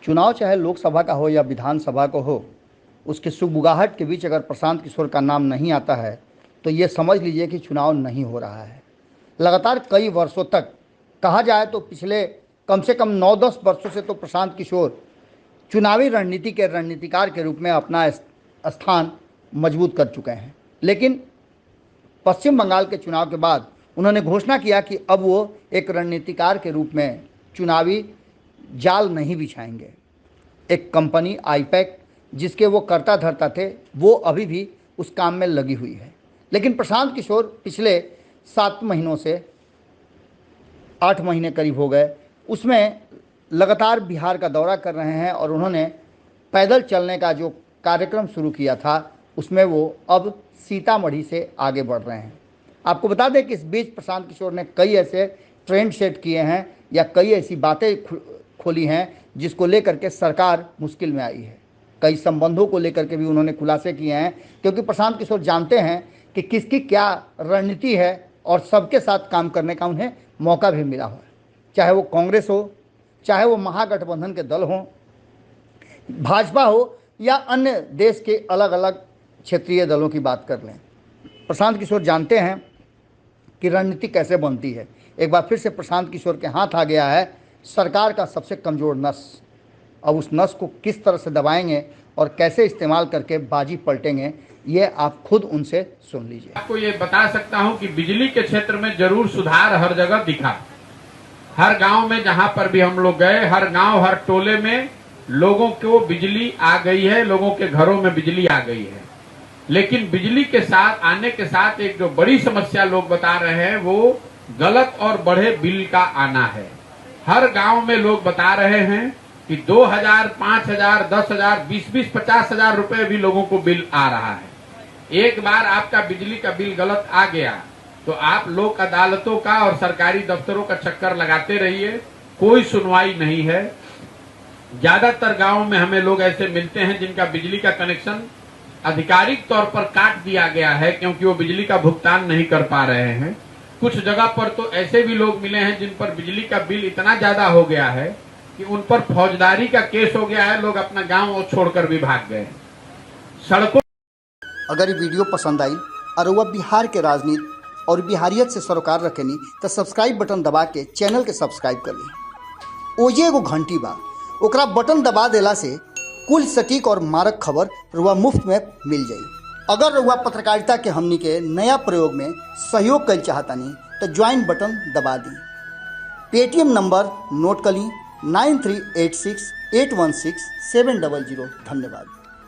चुनाव चाहे लोकसभा का हो या विधानसभा को हो, उसके सुगबुगाहट के बीच अगर प्रशांत किशोर का नाम नहीं आता है तो ये समझ लीजिए कि चुनाव नहीं हो रहा है। लगातार कई वर्षों तक, कहा जाए तो पिछले कम से कम 9-10 वर्षों से तो प्रशांत किशोर चुनावी रणनीति के रणनीतिकार के रूप में अपना स्थान मजबूत कर चुके हैं। लेकिन पश्चिम बंगाल के चुनाव के बाद उन्होंने घोषणा किया कि अब वो एक रणनीतिकार के रूप में चुनावी जाल नहीं बिछाएंगे। एक कंपनी आईपैक, जिसके वो कर्ता धर्ता थे, वो अभी भी उस काम में लगी हुई है। लेकिन प्रशांत किशोर पिछले 7 महीनों से 8 महीने करीब हो गए, उसमें लगातार बिहार का दौरा कर रहे हैं और उन्होंने पैदल चलने का जो कार्यक्रम शुरू किया था उसमें वो अब सीतामढ़ी से आगे बढ़ रहे हैं। आपको बता दें कि इस बीच प्रशांत किशोर ने कई ऐसे ट्रेंड सेट किए हैं या कई ऐसी बातें खोली हैं जिसको लेकर के सरकार मुश्किल में आई है। कई संबंधों को लेकर के भी उन्होंने खुलासे किए हैं, क्योंकि प्रशांत किशोर जानते हैं कि किसकी क्या रणनीति है और सबके साथ काम करने का उन्हें मौका भी मिला है। चाहे वो कांग्रेस हो, चाहे वो महागठबंधन के दल हों, भाजपा हो या अन्य देश के अलग अलग क्षेत्रीय दलों की बात कर लें, प्रशांत किशोर जानते हैं कि रणनीति कैसे बनती है। एक बार फिर से प्रशांत किशोर के हाथ आ गया है सरकार का सबसे कमज़ोर नस। अब उस नस को किस तरह से दबाएंगे और कैसे इस्तेमाल करके बाजी पलटेंगे, ये आप खुद उनसे सुन लीजिए। आपको ये बता सकता हूं कि बिजली के क्षेत्र में जरूर सुधार हर जगह दिखा। हर गांव में जहां पर भी हम लोग गए, हर गांव हर टोले में लोगों को बिजली आ गई है, लोगों के घरों में बिजली आ गई है। लेकिन बिजली के साथ आने के साथ एक जो बड़ी समस्या लोग बता रहे हैं वो गलत और बढ़े बिल का आना है। हर गांव में लोग बता रहे हैं कि 2000, 5000, 10,000, 20,000, 50,000 रुपए भी लोगों को बिल आ रहा है। एक बार आपका बिजली का बिल गलत आ गया तो आप लोक अदालतों का और सरकारी दफ्तरों का चक्कर लगाते रहिए, कोई सुनवाई नहीं है। ज्यादातर गांवों में हमें लोग ऐसे मिलते हैं जिनका बिजली का कनेक्शन आधिकारिक तौर पर काट दिया गया है क्योंकि वो बिजली का भुगतान नहीं कर पा रहे हैं। कुछ जगह पर तो ऐसे भी लोग मिले हैं जिन पर बिजली का बिल इतना ज्यादा हो गया है कि उन पर फौजदारी का केस हो गया है, लोग अपना गांव छोड़कर भी भाग गए। सड़कों अगर ये वीडियो पसंद आई और वह बिहार के राजनीति और बिहारियत से सरोकार रखेनी तो सब्सक्राइब बटन दबा के चैनल के सब्सक्राइब कर ली। ओजे एगो घंटी बा, ओकरा बटन दबा देला से कुल सटीक और मारक खबर रुआ मुफ्त में मिल जाई। अगर रुआ पत्रकारिता के हमनी के नया प्रयोग में सहयोग कर चाहतानी तो ज्वाइन बटन दबा दी। पेटीएम नंबर नोट कर ली 9386816700। धन्यवाद।